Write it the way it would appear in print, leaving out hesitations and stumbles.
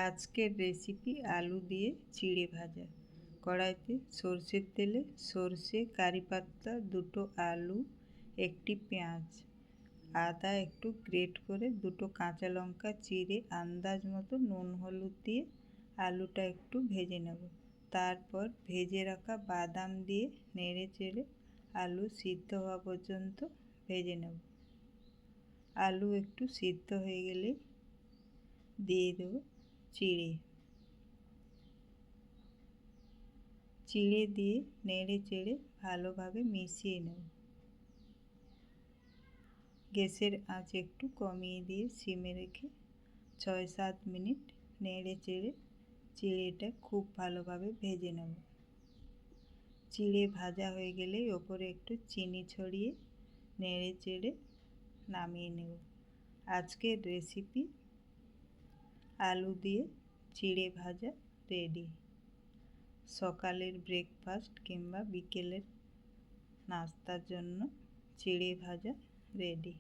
আজকের রেসিপি আলু দিয়ে চিড়ে ভাজা। কড়াইতে সরষের তেলে সরষে, কারি পাতা, দুটো আলু, একটি পেঁয়াজ, আদা একটু গ্রেট করে, দুটো কাঁচা লঙ্কা চিড়ে আন্দাজ মতো নুন হলুদ দিয়ে আলুটা একটু ভেজে নেব। তারপর ভেজে রাখা বাদাম দিয়ে নেড়ে চেড়ে আলু সিদ্ধ হওয়া পর্যন্ত ভেজে নেব। আলু একটু সিদ্ধ হয়ে গেলে দিয়ে দেব চিড়ে দিয়ে নেড়ে চেড়ে ভালোভাবে মিশিয়ে নেব। গ্যাসের আঁচ একটু কমিয়ে দিয়ে সিমে রেখে 6-7 মিনিট নেড়ে চেড়ে চিড়েটা খুব ভালোভাবে ভেজে নেব। চিড়ে ভাজা হয়ে গেলে ওপরে একটু চিনি ছড়িয়ে নেড়ে চেড়ে নামিয়ে নেব। আজকের রেসিপি আলু দিয়ে চিড়ে ভাজা রেডি। সকালের ব্রেকফাস্ট কিংবা বিকেলের নাস্তার জন্য চিড়ে ভাজা রেডি।